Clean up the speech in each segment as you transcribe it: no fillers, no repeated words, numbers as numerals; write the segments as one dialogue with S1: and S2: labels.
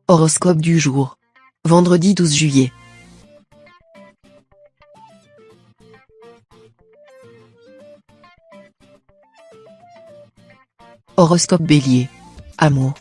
S1: Horoscope du jour. Vendredi 12 juillet. Horoscope Bélier. Amour.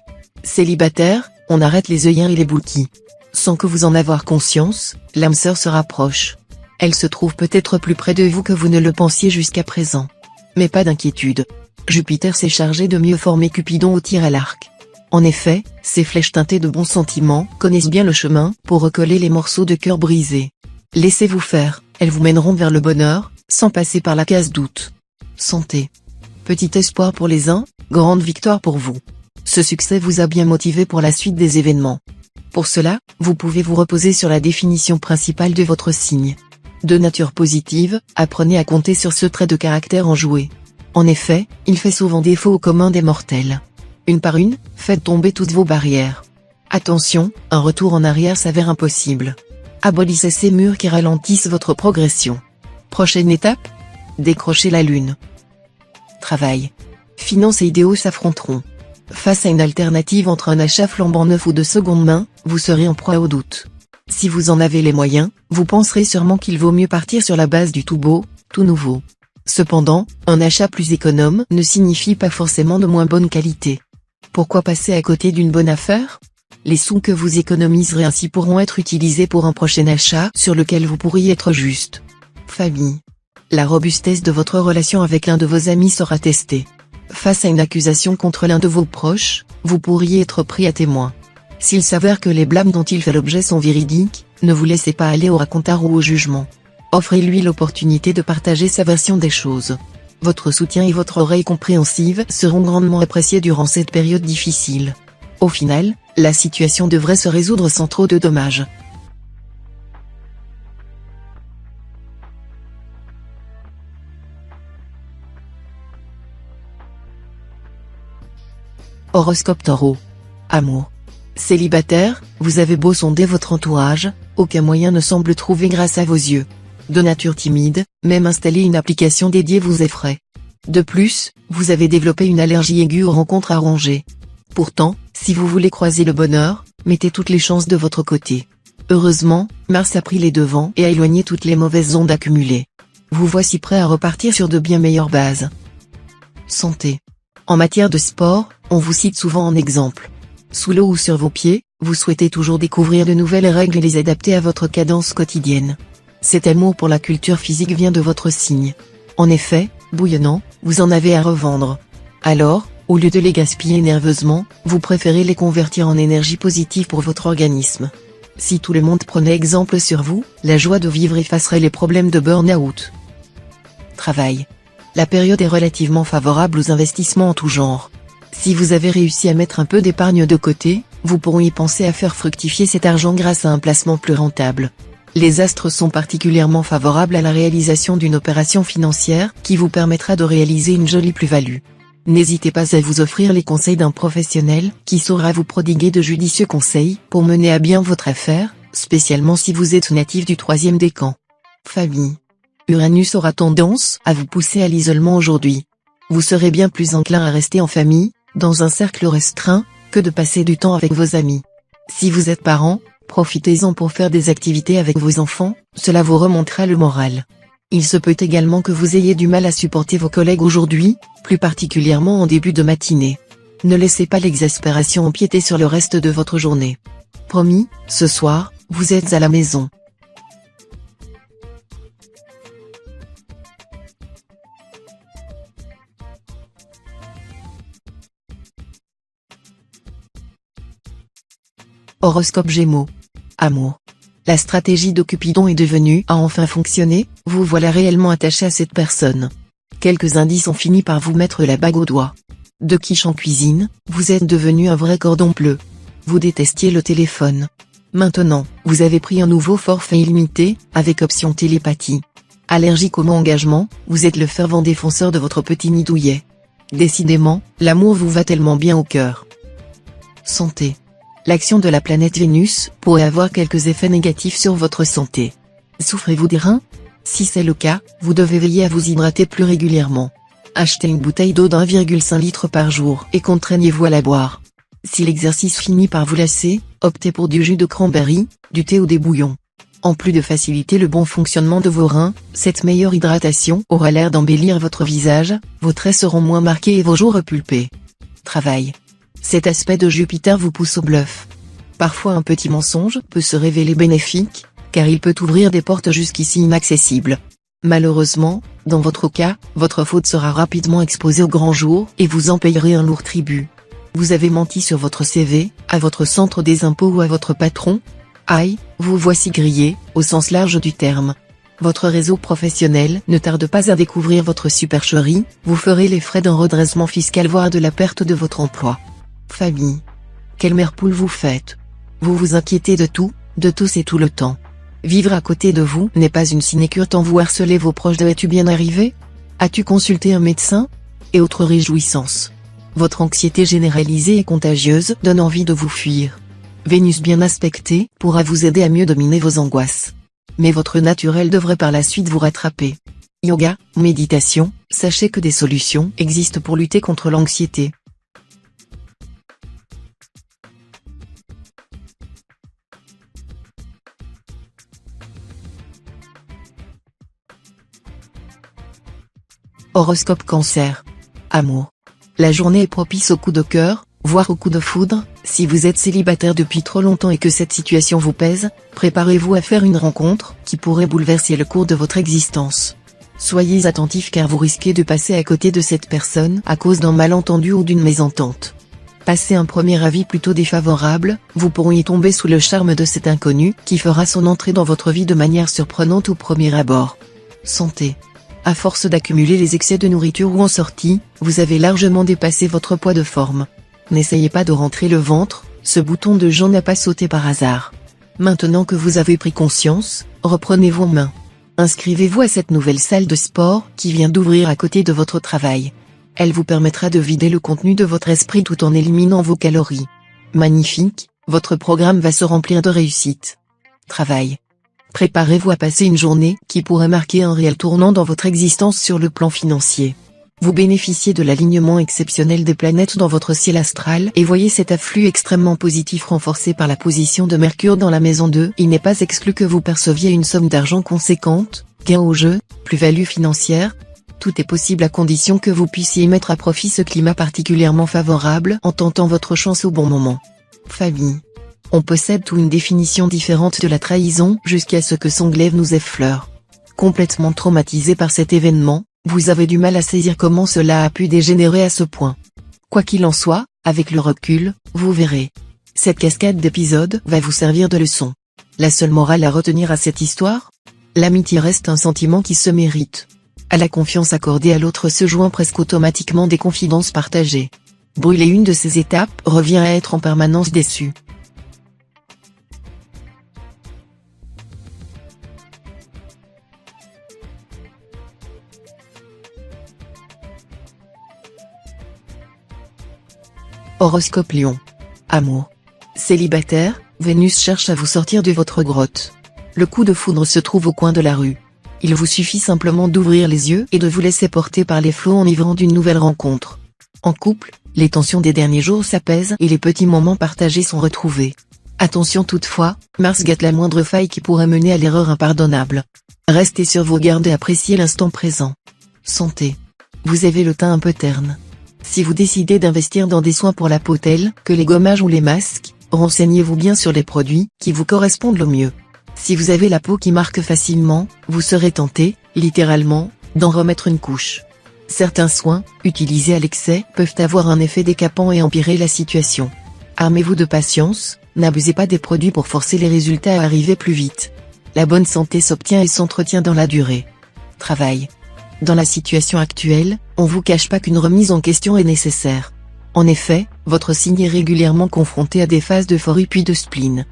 S1: Célibataire, on arrête les œillères et les bouquis. Sans que vous en avoir conscience, l'âme sœur se rapproche. Elle se trouve peut-être plus près de vous que vous ne le pensiez jusqu'à présent. Mais pas d'inquiétude. Jupiter s'est chargé de mieux former Cupidon au tir à l'arc. En effet, ces flèches teintées de bons sentiments connaissent bien le chemin pour recoller les morceaux de cœur brisés. Laissez-vous faire, elles vous mèneront vers le bonheur, sans passer par la case doute. Santé. Petit espoir pour les uns, grande victoire pour vous. Ce succès vous a bien motivé pour la suite des événements. Pour cela, vous pouvez vous reposer sur la définition principale de votre signe. De nature positive, apprenez à compter sur ce trait de caractère enjoué. En effet, il fait souvent défaut au commun des mortels. Une par une, faites tomber toutes vos barrières. Attention, un retour en arrière s'avère impossible. Abolissez ces murs qui ralentissent votre progression. Prochaine étape ? Décrochez la lune. Travail. Finances et idéaux s'affronteront. Face à une alternative entre un achat flambant neuf ou de seconde main, vous serez en proie au doute. Si vous en avez les moyens, vous penserez sûrement qu'il vaut mieux partir sur la base du tout beau, tout nouveau. Cependant, un achat plus économe ne signifie pas forcément de moins bonne qualité. Pourquoi passer à côté d'une bonne affaire ? Les sous que vous économiserez ainsi pourront être utilisés pour un prochain achat sur lequel vous pourriez être juste. Famille. La robustesse de votre relation avec l'un de vos amis sera testée. Face à une accusation contre l'un de vos proches, vous pourriez être pris à témoin. S'il s'avère que les blâmes dont il fait l'objet sont véridiques, ne vous laissez pas aller au racontard ou au jugement. Offrez-lui l'opportunité de partager sa version des choses. Votre soutien et votre oreille compréhensive seront grandement appréciés durant cette période difficile. Au final, la situation devrait se résoudre sans trop de dommages. Horoscope Taureau. Amour. Célibataire, vous avez beau sonder votre entourage, aucun moyen ne semble trouver grâce à vos yeux. De nature timide, même installer une application dédiée vous effraie. De plus, vous avez développé une allergie aiguë aux rencontres arrangées. Pourtant, si vous voulez croiser le bonheur, mettez toutes les chances de votre côté. Heureusement, Mars a pris les devants et a éloigné toutes les mauvaises ondes accumulées. Vous voici prêt à repartir sur de bien meilleures bases. Santé. En matière de sport, on vous cite souvent en exemple. Sous l'eau ou sur vos pieds, vous souhaitez toujours découvrir de nouvelles règles et les adapter à votre cadence quotidienne. Cet amour pour la culture physique vient de votre signe. En effet, bouillonnant, vous en avez à revendre. Alors, au lieu de les gaspiller nerveusement, vous préférez les convertir en énergie positive pour votre organisme. Si tout le monde prenait exemple sur vous, la joie de vivre effacerait les problèmes de burn-out. Travail. La période est relativement favorable aux investissements en tout genre. Si vous avez réussi à mettre un peu d'épargne de côté, vous pourrez y penser à faire fructifier cet argent grâce à un placement plus rentable. Les astres sont particulièrement favorables à la réalisation d'une opération financière qui vous permettra de réaliser une jolie plus-value. N'hésitez pas à vous offrir les conseils d'un professionnel qui saura vous prodiguer de judicieux conseils pour mener à bien votre affaire, spécialement si vous êtes natif du 3e décan. Famille. Uranus aura tendance à vous pousser à l'isolement aujourd'hui. Vous serez bien plus enclin à rester en famille, dans un cercle restreint, que de passer du temps avec vos amis. Si vous êtes parent, profitez-en pour faire des activités avec vos enfants, cela vous remontera le moral. Il se peut également que vous ayez du mal à supporter vos collègues aujourd'hui, plus particulièrement en début de matinée. Ne laissez pas l'exaspération empiéter sur le reste de votre journée. Promis, ce soir, vous êtes à la maison. Horoscope Gémeaux. Amour. La stratégie de Cupidon est devenue a enfin fonctionné, vous voilà réellement attaché à cette personne. Quelques indices ont fini par vous mettre la bague au doigt. De quiche en cuisine, vous êtes devenu un vrai cordon bleu. Vous détestiez le téléphone. Maintenant, vous avez pris un nouveau forfait illimité, avec option télépathie. Allergique au mot engagement, vous êtes le fervent défenseur de votre petit nid douillet. Décidément, l'amour vous va tellement bien au cœur. Santé. L'action de la planète Vénus pourrait avoir quelques effets négatifs sur votre santé. Souffrez-vous des reins ? Si c'est le cas, vous devez veiller à vous hydrater plus régulièrement. Achetez une bouteille d'eau d'1,5 litre par jour et contraignez-vous à la boire. Si l'exercice finit par vous lasser, optez pour du jus de cranberry, du thé ou des bouillons. En plus de faciliter le bon fonctionnement de vos reins, cette meilleure hydratation aura l'air d'embellir votre visage, vos traits seront moins marqués et vos joues repulpées. Travail. Cet aspect de Jupiter vous pousse au bluff. Parfois un petit mensonge peut se révéler bénéfique, car il peut ouvrir des portes jusqu'ici inaccessibles. Malheureusement, dans votre cas, votre faute sera rapidement exposée au grand jour et vous en payerez un lourd tribut. Vous avez menti sur votre CV, à votre centre des impôts ou à votre patron? Aïe, vous voici grillé, au sens large du terme. Votre réseau professionnel ne tarde pas à découvrir votre supercherie, vous ferez les frais d'un redressement fiscal voire de la perte de votre emploi. Famille. Quelle mère poule vous faites? Vous vous inquiétez de tous et tout le temps. Vivre à côté de vous n'est pas une sinécure tant vous harcelez vos proches de es-tu bien arrivé? As-tu consulté un médecin? Et autres réjouissances. Votre anxiété généralisée et contagieuse donne envie de vous fuir. Vénus bien aspectée pourra vous aider à mieux dominer vos angoisses. Mais votre naturel devrait par la suite vous rattraper. Yoga, méditation, sachez que des solutions existent pour lutter contre l'anxiété. Horoscope Cancer. Amour. La journée est propice au coup de cœur, voire au coup de foudre. Si vous êtes célibataire depuis trop longtemps et que cette situation vous pèse, préparez-vous à faire une rencontre qui pourrait bouleverser le cours de votre existence. Soyez attentif car vous risquez de passer à côté de cette personne à cause d'un malentendu ou d'une mésentente. Passez un premier avis plutôt défavorable, vous pourriez tomber sous le charme de cet inconnu qui fera son entrée dans votre vie de manière surprenante au premier abord. Santé. À force d'accumuler les excès de nourriture ou en sortie, vous avez largement dépassé votre poids de forme. N'essayez pas de rentrer le ventre, ce bouton de Jean n'a pas sauté par hasard. Maintenant que vous avez pris conscience, reprenez-vous en main. Inscrivez-vous à cette nouvelle salle de sport qui vient d'ouvrir à côté de votre travail. Elle vous permettra de vider le contenu de votre esprit tout en éliminant vos calories. Magnifique, votre programme va se remplir de réussite. Travail. Préparez-vous à passer une journée qui pourrait marquer un réel tournant dans votre existence sur le plan financier. Vous bénéficiez de l'alignement exceptionnel des planètes dans votre ciel astral et voyez cet afflux extrêmement positif renforcé par la position de Mercure dans la maison 2. Il n'est pas exclu que vous perceviez une somme d'argent conséquente, gain au jeu, plus-value financière. Tout est possible à condition que vous puissiez mettre à profit ce climat particulièrement favorable en tentant votre chance au bon moment. Famille. On possède une définition différente de la trahison jusqu'à ce que son glaive nous effleure. Complètement traumatisé par cet événement, vous avez du mal à saisir comment cela a pu dégénérer à ce point. Quoi qu'il en soit, avec le recul, vous verrez. Cette cascade d'épisodes va vous servir de leçon. La seule morale à retenir à cette histoire? L'amitié reste un sentiment qui se mérite. À la confiance accordée à l'autre se joint presque automatiquement des confidences partagées. Brûler une de ces étapes revient à être en permanence déçu. Horoscope Lion. Amour. Célibataire, Vénus cherche à vous sortir de votre grotte. Le coup de foudre se trouve au coin de la rue. Il vous suffit simplement d'ouvrir les yeux et de vous laisser porter par les flots enivrants d'une nouvelle rencontre. En couple, les tensions des derniers jours s'apaisent et les petits moments partagés sont retrouvés. Attention toutefois, Mars gâte la moindre faille qui pourrait mener à l'erreur impardonnable. Restez sur vos gardes et appréciez l'instant présent. Santé. Vous avez le teint un peu terne. Si vous décidez d'investir dans des soins pour la peau tels que les gommages ou les masques, renseignez-vous bien sur les produits qui vous correspondent le mieux. Si vous avez la peau qui marque facilement, vous serez tenté, littéralement, d'en remettre une couche. Certains soins, utilisés à l'excès, peuvent avoir un effet décapant et empirer la situation. Armez-vous de patience, n'abusez pas des produits pour forcer les résultats à arriver plus vite. La bonne santé s'obtient et s'entretient dans la durée. Travail. Dans la situation actuelle, on vous cache pas qu'une remise en question est nécessaire. En effet, votre signe est régulièrement confronté à des phases d'euphorie puis de spleen.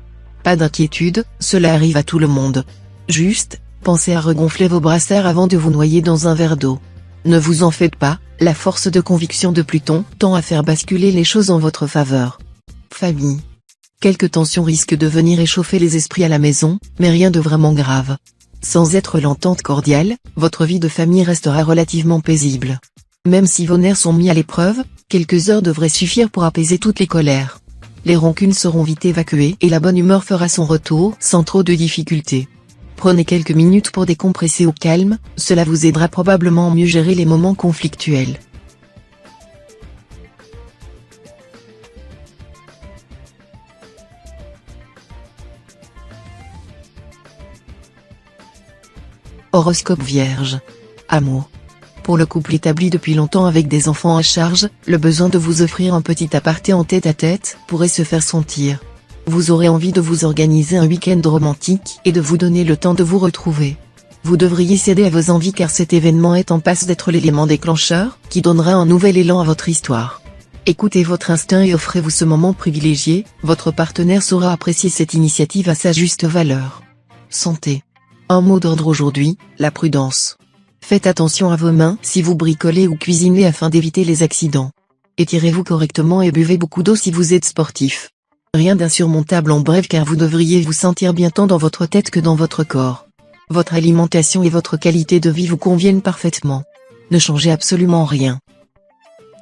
S1: Pas d'inquiétude, cela arrive à tout le monde. Juste, pensez à regonfler vos brassards avant de vous noyer dans un verre d'eau. Ne vous en faites pas, la force de conviction de Pluton tend à faire basculer les choses en votre faveur. Famille. Quelques tensions risquent de venir échauffer les esprits à la maison, mais rien de vraiment grave. Sans être l'entente cordiale, votre vie de famille restera relativement paisible. Même si vos nerfs sont mis à l'épreuve, quelques heures devraient suffire pour apaiser toutes les colères. Les rancunes seront vite évacuées et la bonne humeur fera son retour sans trop de difficultés. Prenez quelques minutes pour décompresser au calme, cela vous aidera probablement à mieux gérer les moments conflictuels. Horoscope Vierge. Amour. Pour le couple établi depuis longtemps avec des enfants à charge, le besoin de vous offrir un petit aparté en tête-à-tête pourrait se faire sentir. Vous aurez envie de vous organiser un week-end romantique et de vous donner le temps de vous retrouver. Vous devriez céder à vos envies car cet événement est en passe d'être l'élément déclencheur qui donnera un nouvel élan à votre histoire. Écoutez votre instinct et offrez-vous ce moment privilégié, votre partenaire saura apprécier cette initiative à sa juste valeur. Santé. Un mot d'ordre aujourd'hui, la prudence. Faites attention à vos mains si vous bricolez ou cuisinez afin d'éviter les accidents. Étirez-vous correctement et buvez beaucoup d'eau si vous êtes sportif. Rien d'insurmontable en bref car vous devriez vous sentir bien tant dans votre tête que dans votre corps. Votre alimentation et votre qualité de vie vous conviennent parfaitement. Ne changez absolument rien.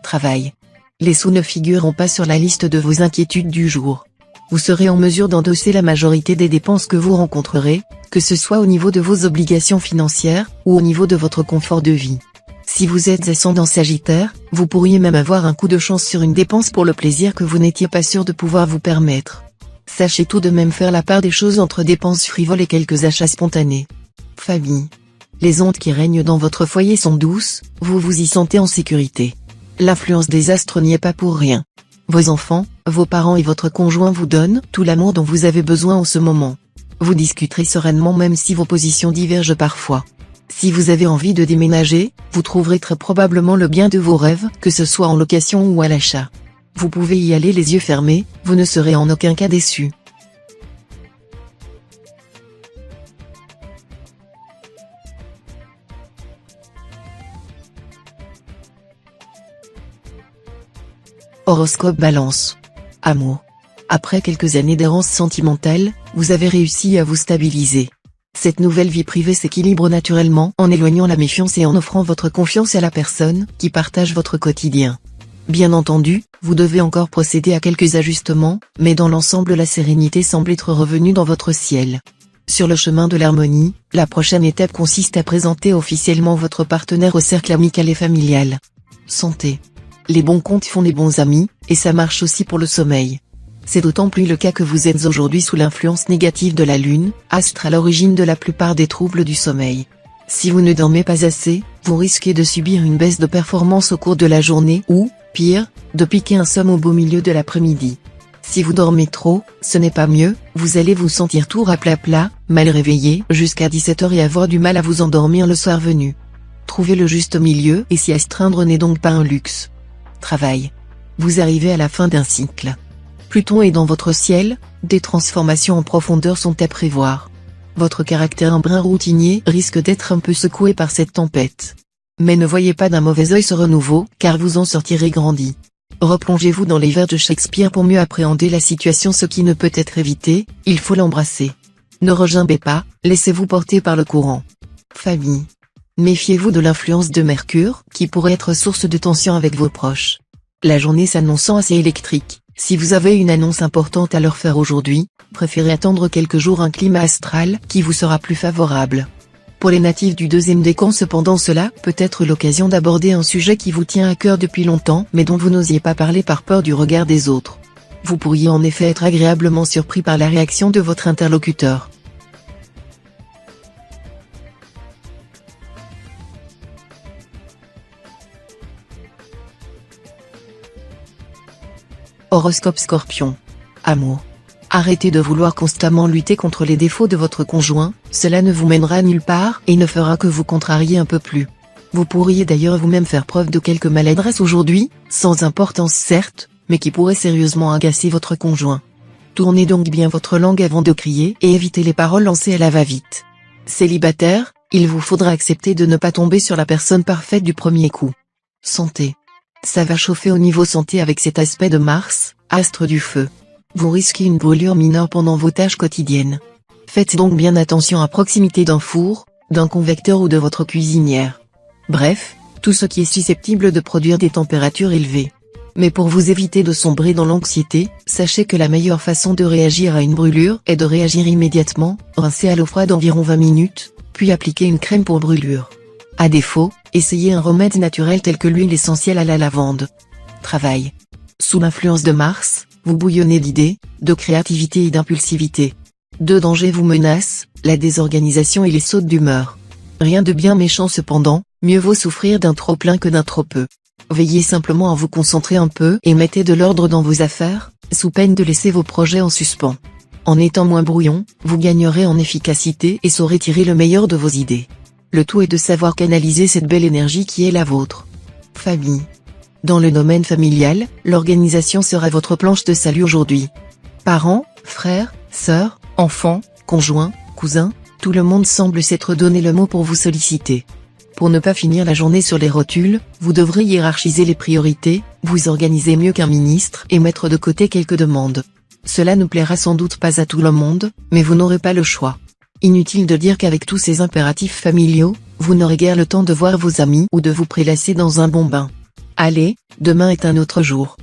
S1: Travail. Les sous ne figureront pas sur la liste de vos inquiétudes du jour. Vous serez en mesure d'endosser la majorité des dépenses que vous rencontrerez, que ce soit au niveau de vos obligations financières, ou au niveau de votre confort de vie. Si vous êtes ascendant Sagittaire, vous pourriez même avoir un coup de chance sur une dépense pour le plaisir que vous n'étiez pas sûr de pouvoir vous permettre. Sachez tout de même faire la part des choses entre dépenses frivoles et quelques achats spontanés. Famille. Les ondes qui règnent dans votre foyer sont douces, vous vous y sentez en sécurité. L'influence des astres n'y est pas pour rien. Vos enfants, vos parents et votre conjoint vous donnent tout l'amour dont vous avez besoin en ce moment. Vous discuterez sereinement même si vos positions divergent parfois. Si vous avez envie de déménager, vous trouverez très probablement le bien de vos rêves, que ce soit en location ou à l'achat. Vous pouvez y aller les yeux fermés, vous ne serez en aucun cas déçu. Horoscope Balance. Amour. Après quelques années d'errance sentimentale, vous avez réussi à vous stabiliser. Cette nouvelle vie privée s'équilibre naturellement en éloignant la méfiance et en offrant votre confiance à la personne qui partage votre quotidien. Bien entendu, vous devez encore procéder à quelques ajustements, mais dans l'ensemble la sérénité semble être revenue dans votre ciel. Sur le chemin de l'harmonie, la prochaine étape consiste à présenter officiellement votre partenaire au cercle amical et familial. Santé. Les bons comptes font les bons amis, et ça marche aussi pour le sommeil. C'est d'autant plus le cas que vous êtes aujourd'hui sous l'influence négative de la Lune, astre à l'origine de la plupart des troubles du sommeil. Si vous ne dormez pas assez, vous risquez de subir une baisse de performance au cours de la journée ou, pire, de piquer un somme au beau milieu de l'après-midi. Si vous dormez trop, ce n'est pas mieux, vous allez vous sentir tout raplapla, mal réveillé jusqu'à 17h et avoir du mal à vous endormir le soir venu. Trouvez le juste milieu et s'y astreindre n'est donc pas un luxe. Travail. Vous arrivez à la fin d'un cycle. Pluton est dans votre ciel, des transformations en profondeur sont à prévoir. Votre caractère un brin routinier risque d'être un peu secoué par cette tempête. Mais ne voyez pas d'un mauvais œil ce renouveau, car vous en sortirez grandi. Replongez-vous dans les vers de Shakespeare pour mieux appréhender la situation, ce qui ne peut être évité, il faut l'embrasser. Ne regimbez pas, laissez-vous porter par le courant. Famille. Méfiez-vous de l'influence de Mercure, qui pourrait être source de tension avec vos proches. La journée s'annonçant assez électrique, si vous avez une annonce importante à leur faire aujourd'hui, préférez attendre quelques jours un climat astral qui vous sera plus favorable. Pour les natifs du deuxième décan cependant, cela peut être l'occasion d'aborder un sujet qui vous tient à cœur depuis longtemps mais dont vous n'osiez pas parler par peur du regard des autres. Vous pourriez en effet être agréablement surpris par la réaction de votre interlocuteur. Horoscope Scorpion. Amour. Arrêtez de vouloir constamment lutter contre les défauts de votre conjoint, cela ne vous mènera nulle part et ne fera que vous contrarier un peu plus. Vous pourriez d'ailleurs vous-même faire preuve de quelques maladresses aujourd'hui, sans importance certes, mais qui pourraient sérieusement agacer votre conjoint. Tournez donc bien votre langue avant de crier et évitez les paroles lancées à la va-vite. Célibataire, il vous faudra accepter de ne pas tomber sur la personne parfaite du premier coup. Santé. Ça va chauffer au niveau santé avec cet aspect de Mars, astre du feu. Vous risquez une brûlure mineure pendant vos tâches quotidiennes. Faites donc bien attention à proximité d'un four, d'un convecteur ou de votre cuisinière. Bref, tout ce qui est susceptible de produire des températures élevées. Mais pour vous éviter de sombrer dans l'anxiété, sachez que la meilleure façon de réagir à une brûlure est de réagir immédiatement, rincer à l'eau froide environ 20 minutes, puis appliquer une crème pour brûlure. À défaut, essayez un remède naturel tel que l'huile essentielle à la lavande. Travail. Sous l'influence de Mars, vous bouillonnez d'idées, de créativité et d'impulsivité. Deux dangers vous menacent, la désorganisation et les sautes d'humeur. Rien de bien méchant cependant, mieux vaut souffrir d'un trop plein que d'un trop peu. Veillez simplement à vous concentrer un peu et mettez de l'ordre dans vos affaires, sous peine de laisser vos projets en suspens. En étant moins brouillon, vous gagnerez en efficacité et saurez tirer le meilleur de vos idées. Le tout est de savoir canaliser cette belle énergie qui est la vôtre. Famille. Dans le domaine familial, l'organisation sera votre planche de salut aujourd'hui. Parents, frères, sœurs, enfants, conjoints, cousins, tout le monde semble s'être donné le mot pour vous solliciter. Pour ne pas finir la journée sur les rotules, vous devrez hiérarchiser les priorités, vous organiser mieux qu'un ministre et mettre de côté quelques demandes. Cela ne plaira sans doute pas à tout le monde, mais vous n'aurez pas le choix. Inutile de dire qu'avec tous ces impératifs familiaux, vous n'aurez guère le temps de voir vos amis ou de vous prélasser dans un bon bain. Allez, demain est un autre jour.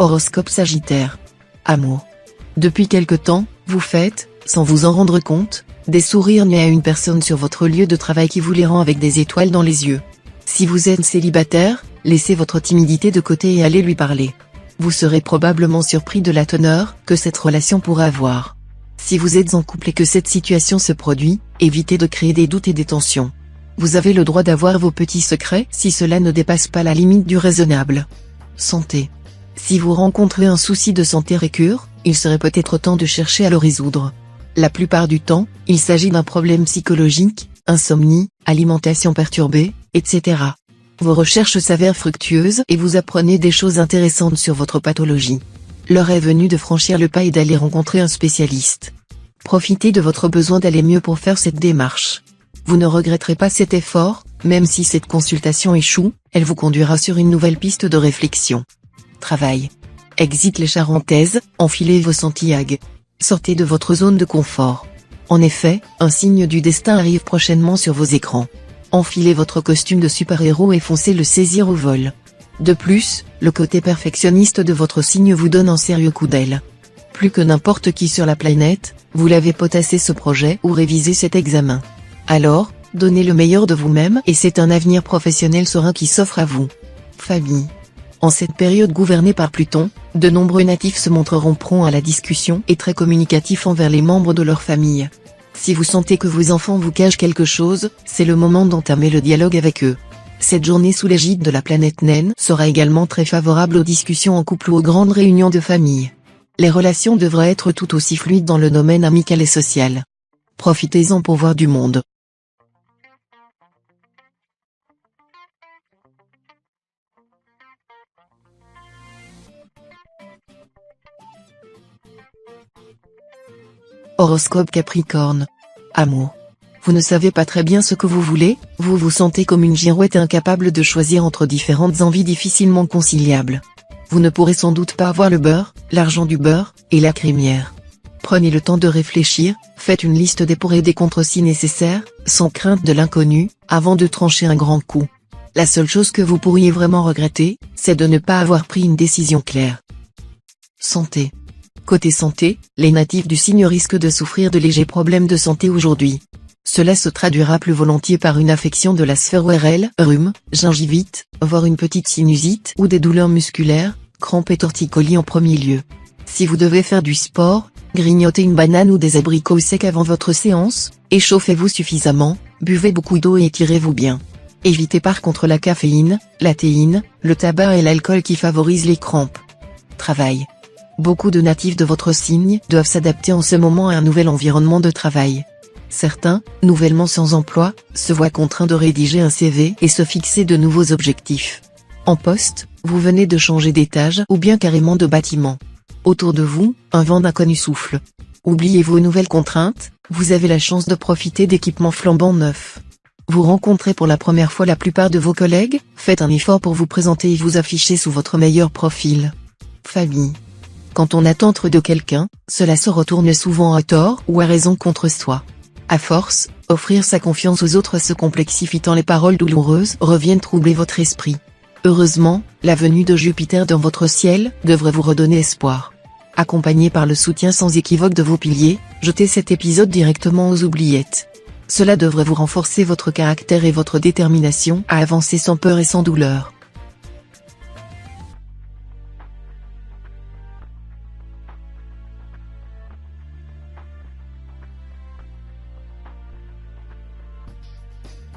S1: Horoscope Sagittaire. Amour. Depuis quelque temps, vous faites, sans vous en rendre compte, des sourires nés à une personne sur votre lieu de travail qui vous les rend avec des étoiles dans les yeux. Si vous êtes célibataire, laissez votre timidité de côté et allez lui parler. Vous serez probablement surpris de la teneur que cette relation pourra avoir. Si vous êtes en couple et que cette situation se produit, évitez de créer des doutes et des tensions. Vous avez le droit d'avoir vos petits secrets si cela ne dépasse pas la limite du raisonnable. Santé. Si vous rencontrez un souci de santé récurrent, il serait peut-être temps de chercher à le résoudre. La plupart du temps, il s'agit d'un problème psychologique, insomnie, alimentation perturbée, etc. Vos recherches s'avèrent fructueuses et vous apprenez des choses intéressantes sur votre pathologie. L'heure est venue de franchir le pas et d'aller rencontrer un spécialiste. Profitez de votre besoin d'aller mieux pour faire cette démarche. Vous ne regretterez pas cet effort, même si cette consultation échoue, elle vous conduira sur une nouvelle piste de réflexion. Travail. Exit les charentaises, enfilez vos Santiago. Sortez de votre zone de confort. En effet, un signe du destin arrive prochainement sur vos écrans. Enfilez votre costume de super-héros et foncez le saisir au vol. De plus, le côté perfectionniste de votre signe vous donne un sérieux coup d'aile. Plus que n'importe qui sur la planète, vous l'avez potassé ce projet ou révisé cet examen. Alors, donnez le meilleur de vous-même et c'est un avenir professionnel serein qui s'offre à vous. Famille. En cette période gouvernée par Pluton, de nombreux natifs se montreront prompts à la discussion et très communicatifs envers les membres de leur famille. Si vous sentez que vos enfants vous cachent quelque chose, c'est le moment d'entamer le dialogue avec eux. Cette journée sous l'égide de la planète naine sera également très favorable aux discussions en couple ou aux grandes réunions de famille. Les relations devraient être tout aussi fluides dans le domaine amical et social. Profitez-en pour voir du monde. Horoscope Capricorne. Amour. Vous ne savez pas très bien ce que vous voulez, vous vous sentez comme une girouette incapable de choisir entre différentes envies difficilement conciliables. Vous ne pourrez sans doute pas avoir le beurre, l'argent du beurre, et la crémière. Prenez le temps de réfléchir, faites une liste des pour et des contre si nécessaire, sans crainte de l'inconnu, avant de trancher un grand coup. La seule chose que vous pourriez vraiment regretter, c'est de ne pas avoir pris une décision claire. Santé. Côté santé, les natifs du signe risquent de souffrir de légers problèmes de santé aujourd'hui. Cela se traduira plus volontiers par une affection de la sphère ORL, rhume, gingivite, voire une petite sinusite ou des douleurs musculaires, crampes et torticolis en premier lieu. Si vous devez faire du sport, grignotez une banane ou des abricots secs avant votre séance, échauffez-vous suffisamment, buvez beaucoup d'eau et étirez-vous bien. Évitez par contre la caféine, la théine, le tabac et l'alcool qui favorisent les crampes. Travail. Beaucoup de natifs de votre signe doivent s'adapter en ce moment à un nouvel environnement de travail. Certains, nouvellement sans emploi, se voient contraints de rédiger un CV et se fixer de nouveaux objectifs. En poste, vous venez de changer d'étage ou bien carrément de bâtiment. Autour de vous, un vent d'inconnu souffle. Oubliez vos nouvelles contraintes, vous avez la chance de profiter d'équipements flambant neufs. Vous rencontrez pour la première fois la plupart de vos collègues, faites un effort pour vous présenter et vous afficher sous votre meilleur profil. Famille. Quand on attend trop de quelqu'un, cela se retourne souvent à tort ou à raison contre soi. À force, offrir sa confiance aux autres se complexifie tant les paroles douloureuses reviennent troubler votre esprit. Heureusement, la venue de Jupiter dans votre ciel devrait vous redonner espoir. Accompagné par le soutien sans équivoque de vos piliers, jetez cet épisode directement aux oubliettes. Cela devrait vous renforcer votre caractère et votre détermination à avancer sans peur et sans douleur.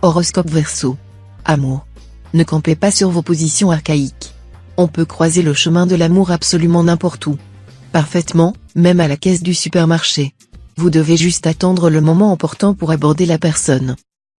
S1: Horoscope Verseau. Amour. Ne campez pas sur vos positions archaïques. On peut croiser le chemin de l'amour absolument n'importe où. Parfaitement, même à la caisse du supermarché. Vous devez juste attendre le moment opportun pour aborder la personne.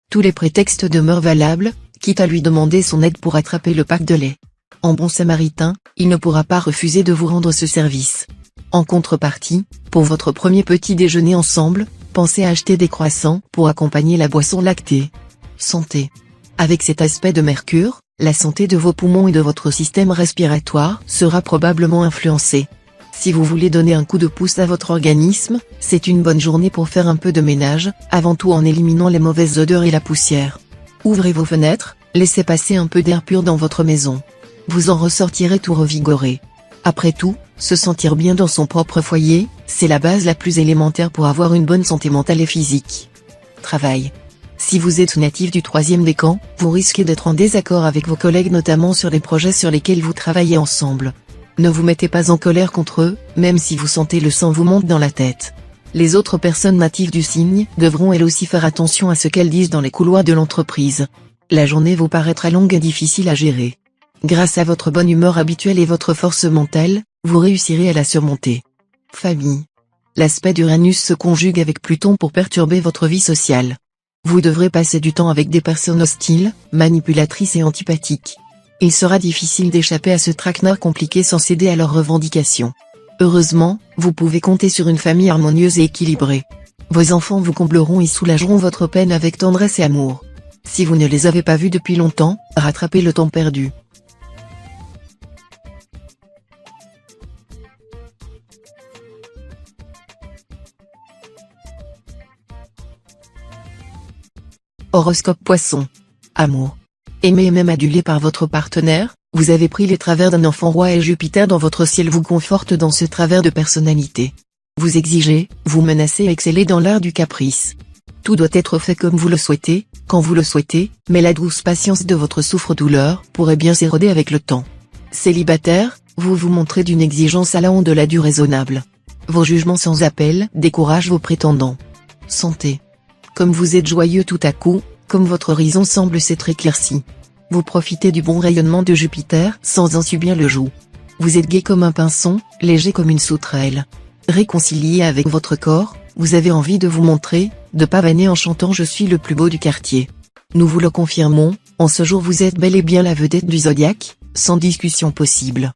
S1: Tous les prétextes demeurent valables, quitte à lui demander son aide pour attraper le pack de lait. En bon samaritain, il ne pourra pas refuser de vous rendre ce service. En contrepartie, pour votre premier petit déjeuner ensemble, pensez à acheter des croissants pour accompagner la boisson lactée. Santé. Avec cet aspect de Mercure, la santé de vos poumons et de votre système respiratoire sera probablement influencée. Si vous voulez donner un coup de pouce à votre organisme, c'est une bonne journée pour faire un peu de ménage, avant tout en éliminant les mauvaises odeurs et la poussière. Ouvrez vos fenêtres, laissez passer un peu d'air pur dans votre maison. Vous en ressortirez tout revigoré. Après tout, se sentir bien dans son propre foyer, c'est la base la plus élémentaire pour avoir une bonne santé mentale et physique. Travail. Si vous êtes natif du 3e décan, vous risquez d'être en désaccord avec vos collègues notamment sur les projets sur lesquels vous travaillez ensemble. Ne vous mettez pas en colère contre eux, même si vous sentez le sang vous monte dans la tête. Les autres personnes natives du signe devront elles aussi faire attention à ce qu'elles disent dans les couloirs de l'entreprise. La journée vous paraîtra longue et difficile à gérer. Grâce à votre bonne humeur habituelle et votre force mentale, vous réussirez à la surmonter. Famille. L'aspect d'Uranus se conjugue avec Pluton pour perturber votre vie sociale. Vous devrez passer du temps avec des personnes hostiles, manipulatrices et antipathiques. Il sera difficile d'échapper à ce traquenard compliqué sans céder à leurs revendications. Heureusement, vous pouvez compter sur une famille harmonieuse et équilibrée. Vos enfants vous combleront et soulageront votre peine avec tendresse et amour. Si vous ne les avez pas vus depuis longtemps, rattrapez le temps perdu. Horoscope Poisson. Amour. Aimé et même adulé par votre partenaire, vous avez pris les travers d'un enfant roi et Jupiter dans votre ciel vous conforte dans ce travers de personnalité. Vous exigez, vous menacez et excellez dans l'art du caprice. Tout doit être fait comme vous le souhaitez, quand vous le souhaitez, mais la douce patience de votre souffre-douleur pourrait bien s'éroder avec le temps. Célibataire, vous vous montrez d'une exigence allant au-delà du raisonnable. Vos jugements sans appel découragent vos prétendants. Santé. Comme vous êtes joyeux tout à coup, comme votre horizon semble s'être éclairci. Vous profitez du bon rayonnement de Jupiter sans en subir le joug. Vous êtes gai comme un pinson, léger comme une sauterelle. Réconcilié avec votre corps, vous avez envie de vous montrer, de pavaner en chantant « Je suis le plus beau du quartier ». Nous vous le confirmons, en ce jour vous êtes bel et bien la vedette du zodiaque, sans discussion possible.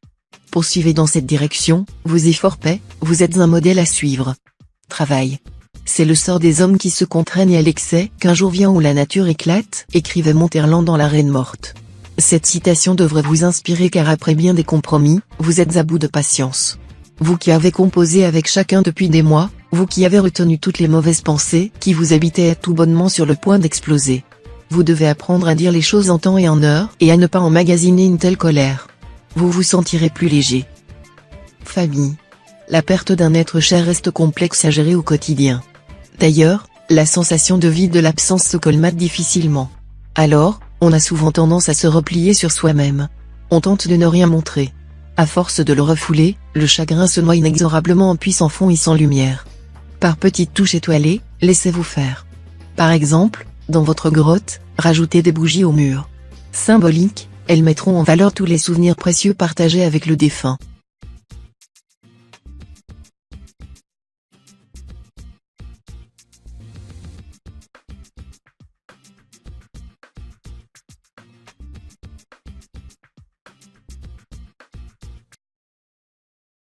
S1: Poursuivez dans cette direction, vos efforts paient, vous êtes un modèle à suivre. Travail. C'est le sort des hommes qui se contraignent à l'excès qu'un jour vient où la nature éclate, écrivait Monterland dans La Reine morte. Cette citation devrait vous inspirer car après bien des compromis, vous êtes à bout de patience. Vous qui avez composé avec chacun depuis des mois, vous qui avez retenu toutes les mauvaises pensées qui vous habitaient tout bonnement sur le point d'exploser. Vous devez apprendre à dire les choses en temps et en heure et à ne pas emmagasiner une telle colère. Vous vous sentirez plus léger. Famille. La perte d'un être cher reste complexe à gérer au quotidien. D'ailleurs, la sensation de vide de l'absence se colmate difficilement. Alors, on a souvent tendance à se replier sur soi-même. On tente de ne rien montrer. À force de le refouler, le chagrin se noie inexorablement en puits sans fond et sans lumière. Par petites touches étoilées, laissez-vous faire. Par exemple, dans votre grotte, rajoutez des bougies au mur. Symboliques, elles mettront en valeur tous les souvenirs précieux partagés avec le défunt.